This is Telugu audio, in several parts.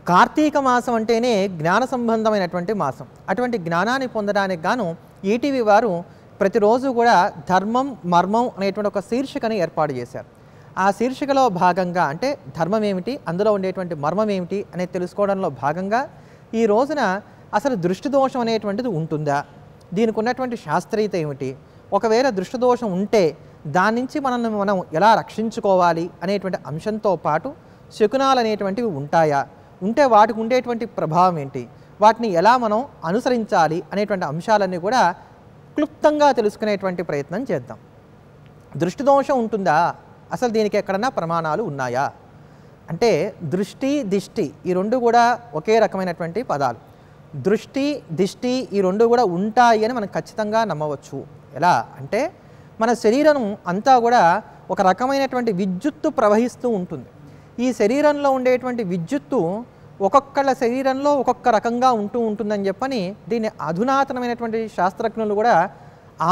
కార్తీక మాసం అంటేనే జ్ఞాన సంబంధమైనటువంటి మాసం. అటువంటి జ్ఞానాన్ని పొందడానికి గాను ఈటీవీ వారు ప్రతిరోజు కూడా ధర్మం మర్మం అనేటువంటి ఒక శీర్షికను ఏర్పాటు చేశారు. ఆ శీర్షికలో భాగంగా అంటే ధర్మం ఏమిటి, అందులో ఉండేటువంటి మర్మం ఏమిటి అనేది తెలుసుకోవడంలో భాగంగా ఈ రోజున అసలు దృష్టి దోషం అనేటువంటిది ఉంటుందా, దీనికి ఉన్నటువంటి శాస్త్రీయత ఏమిటి, ఒకవేళ దృష్టి దోషం ఉంటే దాని నుంచి మనం ఎలా రక్షించుకోవాలి అనేటువంటి అంశంతో పాటు శకునాలు అనేటువంటివి ఉంటాయా, ఉంటే వాటికి ఉండేటువంటి ప్రభావం ఏంటి, వాటిని ఎలా మనం అనుసరించాలి అనేటువంటి అంశాలన్నీ కూడా క్లుప్తంగా తెలుసుకునేటువంటి ప్రయత్నం చేద్దాం. దృష్టి దోషం ఉంటుందా, అసలు దీనికి ఎక్కడన్నా ప్రమాణాలు ఉన్నాయా అంటే దృష్టి దిష్టి ఈ రెండు కూడా ఒకే రకమైనటువంటి పదాలు. దృష్టి దిష్టి ఈ రెండు కూడా ఉంటాయి అని మనం ఖచ్చితంగా నమ్మవచ్చు. ఎలా అంటే మన శరీరం అంతా కూడా ఒక రకమైనటువంటి విద్యుత్తు ప్రవహిస్తూ ఉంటుంది. ఈ శరీరంలో ఉండేటువంటి విద్యుత్తు ఒక్కొక్కళ్ళ శరీరంలో ఒక్కొక్క రకంగా ఉంటుందని చెప్పని దీన్ని అధునాతనమైనటువంటి శాస్త్రజ్ఞులు కూడా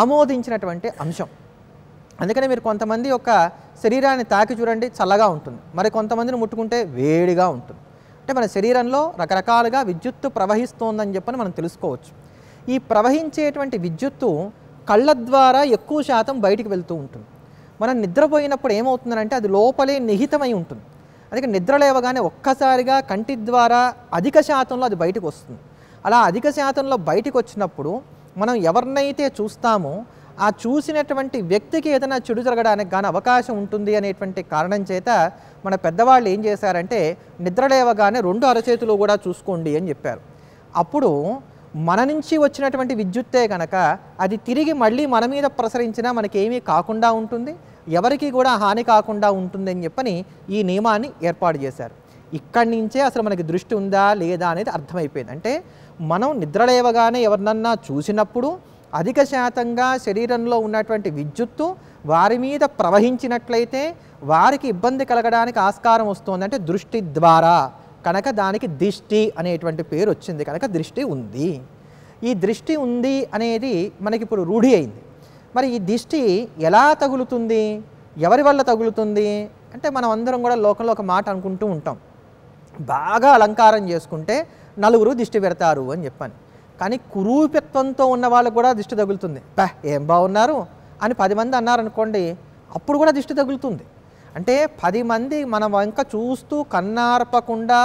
ఆమోదించినటువంటి అంశం. అందుకని మీరు కొంతమంది యొక్క శరీరాన్ని తాకి చూడండి, చల్లగా ఉంటుంది, మరి కొంతమందిని ముట్టుకుంటే వేడిగా ఉంటుంది. అంటే మన శరీరంలో రకరకాలుగా విద్యుత్తు ప్రవహిస్తోందని చెప్పని మనం తెలుసుకోవచ్చు. ఈ ప్రవహించేటువంటి విద్యుత్తు కళ్ళ ద్వారా ఎక్కువ శాతం బయటికి వెళ్తూ ఉంటుంది. మనం నిద్రపోయినప్పుడు ఏమవుతుందంటే అది లోపలే నిహితమై ఉంటుంది. అందుకే నిద్ర లేవగానే ఒక్కసారిగా కంటి ద్వారా అధిక శాతంలో అది బయటకు వస్తుంది. అలా అధిక శాతంలో బయటకు వచ్చినప్పుడు మనం ఎవరినైతే చూస్తామో ఆ చూసినటువంటి వ్యక్తికి ఏదైనా చెడు జరగడానికి కానీ అవకాశం ఉంటుంది అనేటువంటి కారణం చేత మన పెద్దవాళ్ళు ఏం చేశారంటే నిద్ర లేవగానే 2 అరచేతులు కూడా చూసుకోండి అని చెప్పారు. అప్పుడు మన నుంచి వచ్చినటువంటి విద్యుత్తే కనుక అది తిరిగి మళ్ళీ మన మీద ప్రసరించినా మనకేమీ కాకుండా ఉంటుంది, ఎవరికి కూడా హాని కాకుండా ఉంటుంది అని చెప్పని ఈ నియమాన్ని ఏర్పాటు చేశారు. ఇక్కడి నుంచే అసలు మనకి దృష్టి ఉందా లేదా అనేది అర్థమైపోయింది. అంటే మనం నిద్రలేవగానే ఎవరినన్నా చూసినప్పుడు అధిక శాతంగా శరీరంలో ఉన్నటువంటి విద్యుత్తు వారి మీద ప్రవహించినట్లయితే వారికి ఇబ్బంది కలగడానికి ఆస్కారం వస్తుంది. అంటే దృష్టి ద్వారా కనుక దానికి దిష్టి అనేటువంటి పేరు వచ్చింది. కనుక దృష్టి ఉంది. ఈ దృష్టి ఉంది అనేది మనకి ఇప్పుడు రూఢి అయింది. మరి ఈ దిష్టి ఎలా తగులుతుంది, ఎవరి వల్ల తగులుతుంది అంటే మనం అందరం కూడా లోకంలో ఒక మాట అనుకుంటూ ఉంటాం, బాగా అలంకారం చేసుకుంటే నలుగురు దిష్టి పెడతారు అని చెప్పని. కానీ కురూపిత్వంతో ఉన్న వాళ్ళకు కూడా దిష్టి తగులుతుంది. ఏం బాగున్నారు అని 10 మంది అన్నారనుకోండి, అప్పుడు కూడా దిష్టి తగులుతుంది. అంటే 10 మంది మన వంక చూస్తూ కన్నార్పకుండా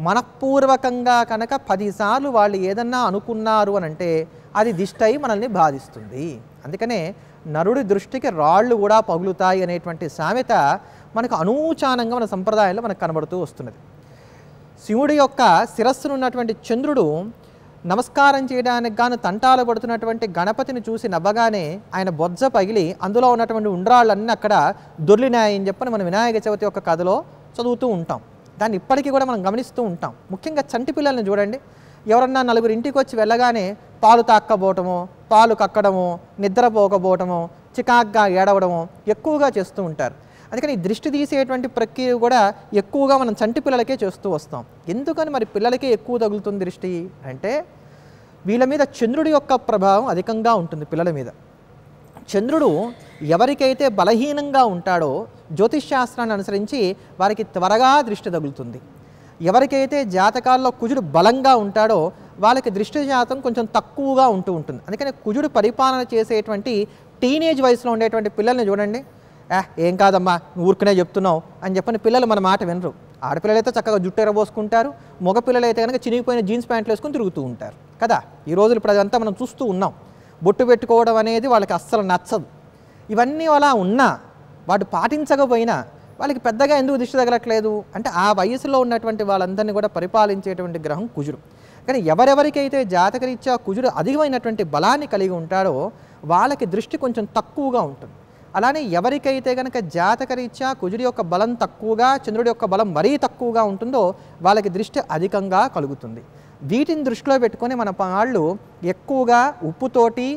మనఃపూర్వకంగా కనుక 10 సార్లు వాళ్ళు ఏదన్నా అనుకున్నారు అని అంటే అది దిష్టి అయి మనల్ని బాధిస్తుంది. అందుకనే నరుడి దృష్టికి రాళ్ళు కూడా పగులుతాయి అనేటువంటి సామెత మనకు అనూచానంగా మన సంప్రదాయంలో మనకు కనబడుతూ వస్తున్నది. శివుడి యొక్క శిరస్సును ఉన్నటువంటి చంద్రుడు నమస్కారం చేయడానికి గాను తంటాలు పడుతున్నటువంటి గణపతిని చూసి నవ్వగానే ఆయన బొజ్జ పగిలి అందులో ఉన్నటువంటి ఉండ్రాళ్ళన్నీ అక్కడ దొర్లినాయని చెప్పని మనం వినాయక చవితి యొక్క కథలో చదువుతూ ఉంటాం. దాన్ని ఇప్పటికీ కూడా మనం గమనిస్తూ ఉంటాం. ముఖ్యంగా చంటి పిల్లల్ని చూడండి, ఎవరన్నా నలుగురు ఇంటికి వచ్చి వెళ్ళగానే పాలు తాక్కబోవటమో, పాలు కక్కడమో, నిద్రపోకపోవటమో, చికాగ్గా ఏడవడమో ఎక్కువగా చేస్తూ ఉంటారు. అందుకని ఈ దృష్టి తీసేటువంటి ప్రక్రియ కూడా ఎక్కువగా మనం చంటి పిల్లలకే చేస్తూ వస్తాం. ఎందుకని మరి పిల్లలకే ఎక్కువ తగులుతుంది దృష్టి అంటే వీళ్ళ మీద చంద్రుడి యొక్క ప్రభావం అధికంగా ఉంటుంది పిల్లల మీద. చంద్రుడు ఎవరికైతే బలహీనంగా ఉంటాడో జ్యోతిష్ శాస్త్రాన్ని అనుసరించి వారికి త్వరగా దృష్టి తగులుతుంది. ఎవరికైతే జాతకాల్లో కుజుడు బలంగా ఉంటాడో వాళ్ళకి దృష్టి శాతం కొంచెం తక్కువగా ఉంటుంది. అందుకని కుజుడు పరిపాలన చేసేటువంటి టీనేజ్ వయసులో ఉండేటువంటి పిల్లల్ని చూడండి, ఏం కాదమ్మా నువ్వు ఊరుకునే చెప్తున్నావు అని చెప్పని పిల్లలు మన మాట వినరు. ఆడపిల్లలైతే చక్కగా జుట్టు ఎరబోసుకుంటారు, మగ పిల్లలైతే కనుక చినిగిపోయిన జీన్స్ ప్యాంట్లు వేసుకొని తిరుగుతూ ఉంటారు కదా. ఈ రోజులు ఇప్పుడు అదంతా మనం చూస్తూ ఉన్నాం. బొట్టు పెట్టుకోవడం అనేది వాళ్ళకి అస్సలు నచ్చదు. ఇవన్నీ అలా ఉన్నా వాడు పాటించకపోయినా వాళ్ళకి పెద్దగా ఎందుకు దిష్టి తగలట్లేదు అంటే ఆ వయసులో ఉన్నటువంటి వాళ్ళందరినీ కూడా పరిపాలించేటువంటి గ్రహం కుజుడు. కానీ ఎవరెవరికైతే జాతకరీత్యా కుజుడు అధికమైనటువంటి బలాన్ని కలిగి ఉంటాడో వాళ్ళకి దృష్టి కొంచెం తక్కువగా ఉంటుంది. అలానే ఎవరికైతే కనుక జాతకరీత్యా కుజుడి యొక్క బలం తక్కువగా, చంద్రుడి యొక్క బలం మరీ తక్కువగా ఉంటుందో వాళ్ళకి దృష్టి అధికంగా కలుగుతుంది. వీటిని దృష్టిలో పెట్టుకొని మన వాళ్ళు ఎక్కువగా ఉప్పుతోటి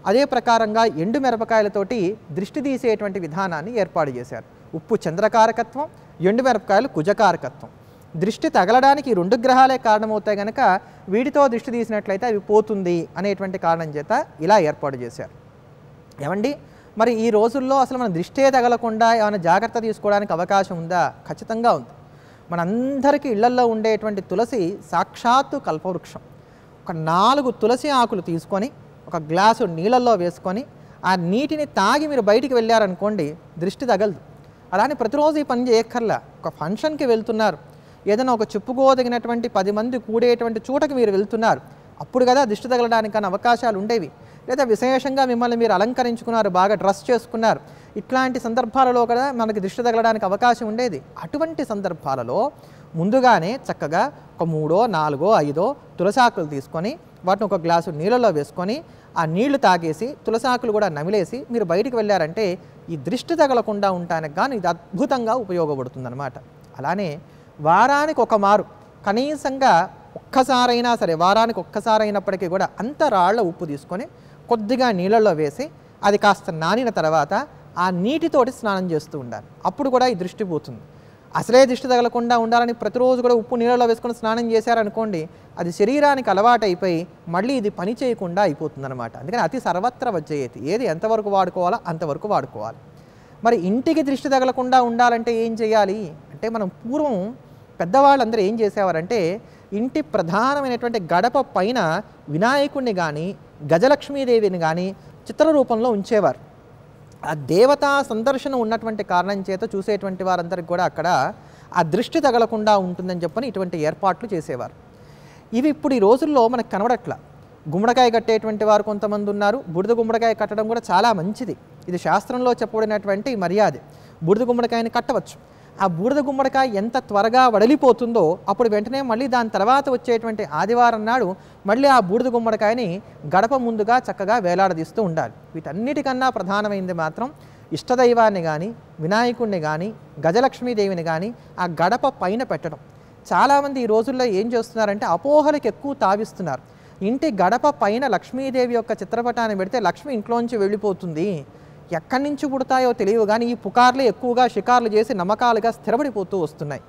అదే ప్రకారంగా ఎండు మిరపకాయలతోటి దృష్టి తీసేటువంటి విధానాన్ని ఏర్పాటు చేశారు. ఉప్పు చంద్రకారకత్వం, ఎండు మిరపకాయలు కుజకారకత్వం. దృష్టి తగలడానికి 2 గ్రహాలే కారణమవుతాయి కనుక వీటితో దృష్టి తీసినట్లయితే అవి పోతుంది అనేటువంటి కారణం చేత ఇలా ఏర్పాటు చేశారు. ఏమండి మరి ఈ రోజుల్లో అసలు మన దృష్టే తగలకుండా ఏమైనా జాగ్రత్త తీసుకోవడానికి అవకాశం ఉందా? ఖచ్చితంగా ఉంది. మనందరికీ ఇళ్లల్లో ఉండేటువంటి తులసి సాక్షాత్తు కల్పవృక్షం. ఒక 4 తులసి ఆకులు తీసుకొని ఒక గ్లాసు నీళ్ళల్లో వేసుకొని ఆ నీటిని తాగి మీరు బయటికి వెళ్ళారనుకోండి, దృష్టి తగలదు. అలానే ప్రతిరోజు ఈ పని చేయక్కర్లా. ఒక ఫంక్షన్కి వెళ్తున్నారు, ఏదైనా ఒక చెప్పుకోదగినటువంటి 10 మంది కూడేటువంటి చోటకి మీరు వెళ్తున్నారు, అప్పుడు కదా దిష్టి తగలడానికన్నా అవకాశాలు ఉండేవి. లేదా విశేషంగా మిమ్మల్ని మీరు అలంకరించుకున్నారు, బాగా డ్రెస్ చేసుకున్నారు, ఇట్లాంటి సందర్భాలలో కూడా మనకి దిష్టి తగలడానికి అవకాశం ఉండేది. అటువంటి సందర్భాలలో ముందుగానే చక్కగా ఒక 3, 4, 5 తులసాకులు తీసుకొని వాటిని ఒక గ్లాసు నీళ్ళలో వేసుకొని ఆ నీళ్లు తాగేసి తులసాకులు కూడా నమిలేసి మీరు బయటికి వెళ్ళారంటే ఈ దృష్టి తగలకుండా ఉండటానికి కానీ ఇది అద్భుతంగా ఉపయోగపడుతుందన్నమాట. అలానే వారానికి ఒక మారు, కనీసంగా ఒక్కసారైనా సరే, వారానికి ఒక్కసారైనప్పటికీ కూడా అంత రాళ్ల ఉప్పు తీసుకొని కొద్దిగా నీళ్ళల్లో వేసి అది కాస్త నానిన తర్వాత ఆ నీటితోటి స్నానం చేస్తూ ఉండాలి. అప్పుడు కూడా ఈ దృష్టి పోతుంది. అసలే దృష్టి తగలకుండా ఉండాలని ప్రతిరోజు కూడా ఉప్పు నీళ్ళలో వేసుకొని స్నానం చేశారనుకోండి, అది శరీరానికి అలవాటు అయిపోయి మళ్ళీ ఇది పని చేయకుండా అయిపోతుందన్నమాట. అందుకని అతి సర్వత్ర వజ్జయేతి, ఏది ఎంతవరకు వాడుకోవాలో అంతవరకు వాడుకోవాలి. మరి ఇంటికి దృష్టి తగలకుండా ఉండాలంటే ఏం చేయాలి అంటే, మనం పూర్వం పెద్దవాళ్ళందరూ ఏం చేసేవారంటే ఇంటి ప్రధానమైనటువంటి గడప పైన వినాయకుడిని కానీ గజలక్ష్మీదేవిని కానీ చిత్ర రూపంలో ఉంచేవారు. ఆ దేవతా సందర్శనం ఉన్నటువంటి కారణం చేత చూసేటువంటి వారందరికీ కూడా అక్కడ ఆ దృష్టి తగలకుండా ఉంటుందని చెప్పని ఇటువంటి ఏర్పాట్లు చేసేవారు. ఇవి ఇప్పుడు ఈ రోజుల్లో మనకు కనబడట్లా. గుమ్మడికాయ కట్టేటువంటి వారు కొంతమంది ఉన్నారు. బూడిద గుమ్మడికాయ కట్టడం కూడా చాలా మంచిది, ఇది శాస్త్రంలో చెప్పబడినటువంటి మర్యాద. బూడిద గుమ్మడికాయని కట్టవచ్చు. ఆ బూడిద గుమ్మడికాయ ఎంత త్వరగా వడలిపోతుందో అప్పుడు వెంటనే మళ్ళీ దాని తర్వాత వచ్చేటువంటి ఆదివారం నాడు మళ్ళీ ఆ బూడిద గుమ్మడికాయని గడప ముందుగా చక్కగా వేలాడదీస్తూ ఉండాలి. వీటన్నిటికన్నా ప్రధానమైనది మాత్రం ఇష్టదైవాన్ని కానీ వినాయకుడిని కానీ గజలక్ష్మీదేవిని కానీ ఆ గడప పైన పెట్టడం. చాలామంది ఈ రోజుల్లో ఏం చేస్తున్నారంటే అపోహలకు ఎక్కువ తావిస్తున్నారు. ఇంటి గడప పైన లక్ష్మీదేవి యొక్క చిత్రపటాన్ని పెడితే లక్ష్మి ఇంట్లోంచి వెళ్ళిపోతుంది, ఎక్కడి నుంచి పుడతాయో తెలియవు కానీ ఈ పుకార్లు ఎక్కువగా షికార్లు చేసి నమ్మకాలుగా స్థిరపడిపోతూ వస్తున్నాయి.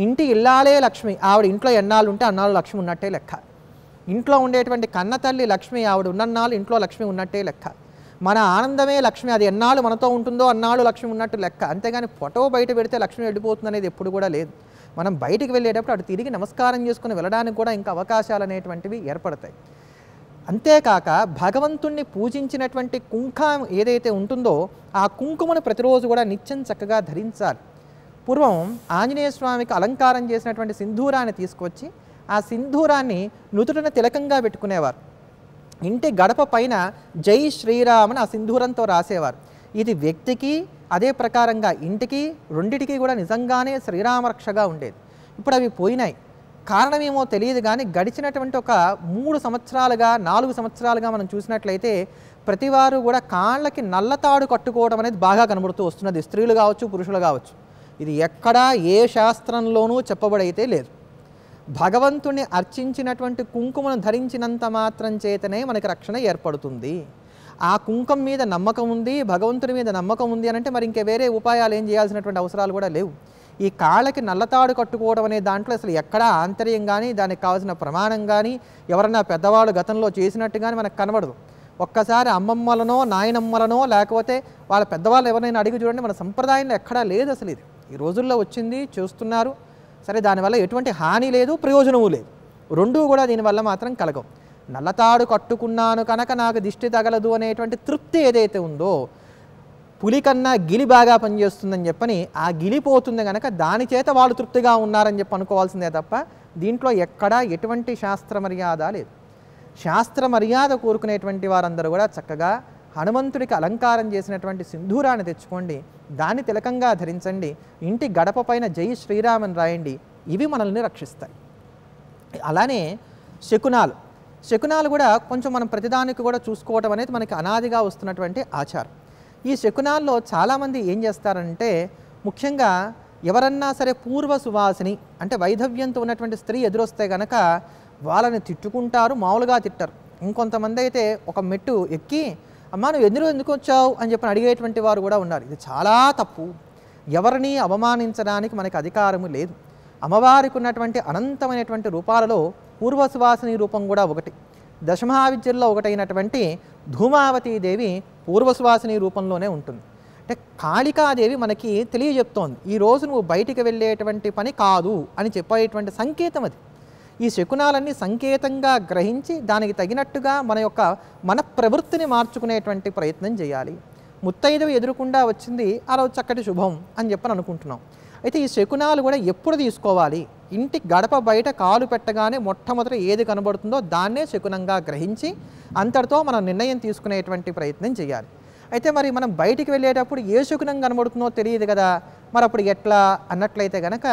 ఇంటి ఇల్లాలే లక్ష్మి, ఆవిడ ఇంట్లో ఎన్నాళ్ళు ఉంటే అన్నాళ్ళు లక్ష్మి ఉన్నట్టే లెక్క. ఇంట్లో ఉండేటువంటి కన్న తల్లి లక్ష్మి, ఆవిడ ఉన్నన్నాళ్ళు ఇంట్లో లక్ష్మి ఉన్నట్టే లెక్క. మన ఆనందమే లక్ష్మి, అది ఎన్నాళ్ళు మనతో ఉంటుందో అన్నాళ్ళు లక్ష్మి ఉన్నట్టు లెక్క. అంతేగాని ఫోటో బయట పెడితే లక్ష్మి వెళ్ళిపోతుంది అనేది ఎప్పుడు కూడా లేదు. మనం బయటికి వెళ్ళేటప్పుడు అటు తిరిగి నమస్కారం చేసుకుని వెళ్ళడానికి కూడా ఇంకా అవకాశాలు అనేటువంటివి ఏర్పడతాయి. అంతేకాక భగవంతుణ్ణి పూజించినటువంటి కుంకుమ ఏదైతే ఉంటుందో ఆ కుంకుమను ప్రతిరోజు కూడా నిత్యం చక్కగా ధరించాలి. పూర్వం ఆంజనేయ స్వామికి అలంకారం చేసినటువంటి సింధూరాన్ని తీసుకొచ్చి ఆ సింధూరాన్ని నుదుటిన తిలకంగా పెట్టుకునేవారు. ఇంటి గడప పైన జై శ్రీరామ్ అని ఆ సింధూరంతో రాసేవారు. ఇది వ్యక్తికి అదే ప్రకారంగా ఇంటికి రెండిటికి కూడా నిజంగానే శ్రీరామరక్షగా ఉండేది. ఇప్పుడు అవి పోయినాయి. కారణమేమో తెలియదు కానీ గడిచినటువంటి ఒక 3 సంవత్సరాలుగా 4 సంవత్సరాలుగా మనం చూసినట్లయితే ప్రతివారు కూడా కాళ్ళకి నల్లతాడు కట్టుకోవడం అనేది బాగా కనబడుతూ వస్తున్నది, స్త్రీలు కావచ్చు పురుషులు కావచ్చు. ఇది ఎక్కడా ఏ శాస్త్రంలోనూ చెప్పబడైతే లేదు. భగవంతుని అర్చించినటువంటి కుంకుమను ధరించినంత మాత్రం చేతనే మనకి రక్షణ ఏర్పడుతుంది. ఆ కుంకుమ మీద నమ్మకం ఉంది, భగవంతుని మీద నమ్మకం ఉంది అని అంటే మరి ఇంకే వేరే ఉపాయాలు ఏం చేయాల్సినటువంటి అవసరాలు కూడా లేవు. ఈ కాళ్ళకి నల్లతాడు కట్టుకోవడం అనే దాంట్లో అసలు ఎక్కడా ఆంతర్యం కానీ దానికి కావాల్సిన ప్రమాణం కానీ ఎవరన్నా పెద్దవాళ్ళు గతంలో చేసినట్టు కానీ మనకు కనబడదు. ఒక్కసారి అమ్మమ్మలనో నాయనమ్మలనో లేకపోతే వాళ్ళ పెద్దవాళ్ళు ఎవరైనా అడిగి చూడండి, మన సంప్రదాయంలో ఎక్కడా లేదు అసలు. ఇది ఈ రోజుల్లో వచ్చింది, చూస్తున్నారు. సరే, దానివల్ల ఎటువంటి హాని లేదు, ప్రయోజనము లేదు. రెండూ కూడా దీనివల్ల మాత్రం కలగవు. నల్లతాడు కట్టుకున్నాను కనుక నాకు దిష్టి తగలదు అనేటువంటి తృప్తి ఏదైతే ఉందో, పులి కన్నా గిలి బాగా పనిచేస్తుందని చెప్పని ఆ గిలిపోతుంది కనుక దాని చేత వాళ్ళు తృప్తిగా ఉన్నారని చెప్పి అనుకోవాల్సిందే తప్ప దీంట్లో ఎక్కడా ఎటువంటి శాస్త్ర మర్యాద లేదు. శాస్త్ర మర్యాద కోరుకునేటువంటి వారందరూ కూడా చక్కగా హనుమంతుడికి అలంకారం చేసినటువంటి సింధూరాన్ని తెచ్చుకోండి, దాన్ని తిలకంగా ధరించండి, ఇంటి గడప పైన జై శ్రీరామని రాయండి. ఇవి మనల్ని రక్షిస్తాయి. అలానే శకునాలు కూడా కొంచెం మనం ప్రతిదానికి కూడా చూసుకోవటం అనేది మనకి అనాదిగా వస్తున్నటువంటి ఆచారం. ఈ శకునాల్లో చాలామంది ఏం చేస్తారంటే ముఖ్యంగా ఎవరన్నా సరే పూర్వ సువాసిని అంటే వైధవ్యంతో ఉన్నటువంటి స్త్రీ ఎదురొస్తే కనుక వాళ్ళని తిట్టుకుంటారు, మామూలుగా తిట్టరు. ఇంకొంతమంది అయితే ఒక మెట్టు ఎక్కి అమ్మా నువ్వు ఎందుకు వచ్చావు అని చెప్పి అడిగేటువంటి వారు కూడా ఉన్నారు. ఇది చాలా తప్పు. ఎవరిని అవమానించడానికి మనకి అధికారము లేదు. అమ్మవారికి ఉన్నటువంటి అనంతమైనటువంటి రూపాలలో పూర్వ సువాసిని రూపం కూడా ఒకటి. దశమహావిద్యల్లో ఒకటైనటువంటి ధూమావతీదేవి పూర్వ సువాసిని రూపంలోనే ఉంటుంది. అంటే కాళికాదేవి మనకి తెలియజెప్తోంది, ఈరోజు నువ్వు బయటికి వెళ్ళేటువంటి పని కాదు అని చెప్పేటువంటి సంకేతం అది. ఈ శకునాలన్నీ సంకేతంగా గ్రహించి దానికి తగినట్టుగా మన ప్రవృత్తిని మార్చుకునేటువంటి ప్రయత్నం చేయాలి. ముత్తైదవి ఎదురుకుండా వచ్చింది, ఆ రోజు చక్కటి శుభం అని చెప్పని అనుకుంటున్నాం. అయితే ఈ శకునాలు కూడా ఎప్పుడు తీసుకోవాలి? ఇంటి గడప బయట కాలు పెట్టగానే మొట్టమొదట ఏది కనబడుతుందో దాన్నే శకునంగా గ్రహించి అంతటితో మనం నిర్ణయం తీసుకునేటువంటి ప్రయత్నం చేయాలి. అయితే మరి మనం బయటికి వెళ్ళేటప్పుడు ఏ శకునం కనబడుతుందో తెలియదు కదా, మరి అప్పుడు ఎట్లా అన్నట్లయితే కనుక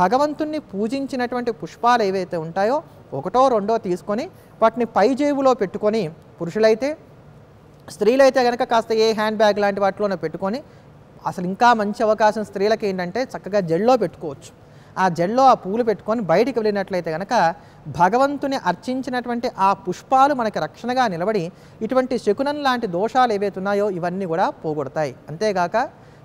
భగవంతుణ్ణి పూజించినటువంటి పుష్పాలు ఏవైతే ఉంటాయో ఒకటో రెండో తీసుకొని వాటిని పై జేబులో పెట్టుకొని, పురుషులైతే స్త్రీలైతే కనుక కాస్త ఏ హ్యాండ్ బ్యాగ్ లాంటి వాటిలోనే పెట్టుకొని, అసలు ఇంకా మంచి అవకాశం స్త్రీలకి ఏంటంటే చక్కగా జెల్లో పెట్టుకోవచ్చు. ఆ జెల్లో ఆ పూలు పెట్టుకొని బయటికి వెళ్ళినట్లయితే కనుక భగవంతుని అర్చించినటువంటి ఆ పుష్పాలు మనకి రక్షణగా నిలబడి ఇటువంటి శకునం లాంటి దోషాలు ఏవైతే ఉన్నాయో ఇవన్నీ కూడా పోగొడతాయి. అంతేగాక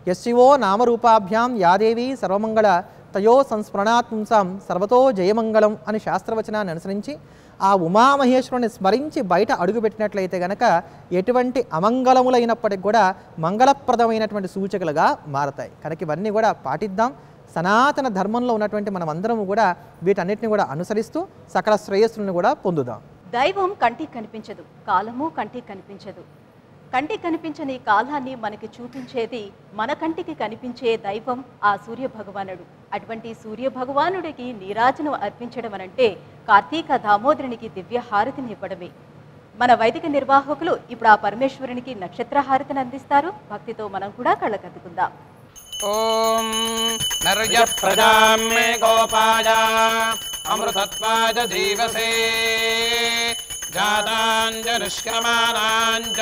యశివో నామరూపాభ్యాం యాదేవి సర్వమంగళ తయో సంస్మరణాత్పుంసాం సర్వతో జయమంగళం అని శాస్త్రవచనాన్ని అనుసరించి ఆ ఉమామహేశ్వరుని స్మరించి బయట అడుగుపెట్టినట్లయితే కనుక ఎటువంటి అమంగళములైనప్పటికి కూడా మంగళప్రదమైనటువంటి సూచకులుగా మారతాయి. కనుక ఇవన్నీ కూడా పాటిద్దాం. సనాతన ధర్మంలో ఉన్నటువంటి మనమందరము కూడా వీటన్నిటిని కూడా అనుసరిస్తూ సకల శ్రేయస్సులను కూడా పొందుదాం. దైవం కంటికి కనిపించదు, కాలము కంటికి కనిపించదు. కంటికి కనిపించని కాలాన్ని మనకి చూపించేది మన కంటికి కనిపించే దైవం ఆ సూర్య భగవానుడు. అటువంటి సూర్య భగవానుడికి నీరాజనం అర్పించడం అనంటే కార్తీక దామోదరునికి దివ్య హారతిని ఇవ్వడమే. మన వైదిక నిర్వాహకులు ఇప్పుడు ఆ పరమేశ్వరునికి నక్షత్ర హారతిని అందిస్తారు. భక్తితో మనం కూడా కళ్ళకద్దుకుందాం. ఓం నర్య ప్రజామే గోపాయ అమృతత్వాయ జీవసే జాతాంజనుష్యమానాంచ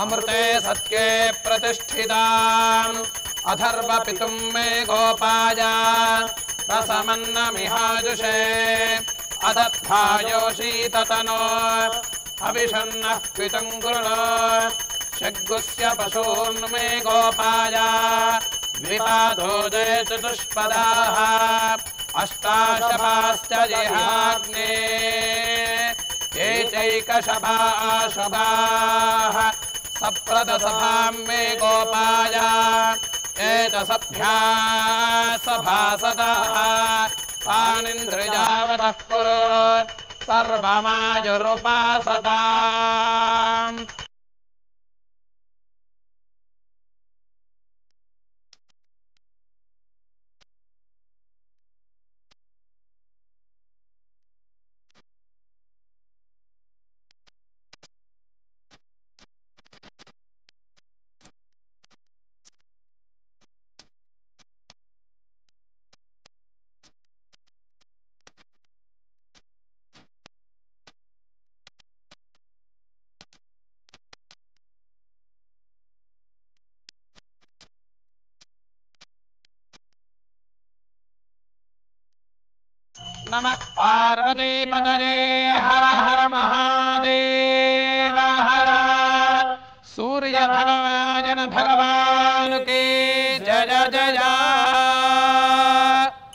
అమృతే సత్యే ప్రతిష్ఠితాం అథర్వపితుం మే గోపాయ రసమన్నమిహాజుషే అదత్థాయోషీతతనో అవిషన్నః పితుం గురుణో షగ్గుస్య పశూన్మే గోపాయ ద్విపాదోజే చతుష్పదాః అష్టాశపాశ్చ జిహాగ్నే ఏచైకశపాశుభాః సప్రదసభాం మే గోపాయ ఏతసభ్యాः సభాసదాః తానింద్రియావతః కురు సర్వమాయురుపాసతాం. नमः पार्वतीपतये हर हर महादेव हर सूर्य भगवान की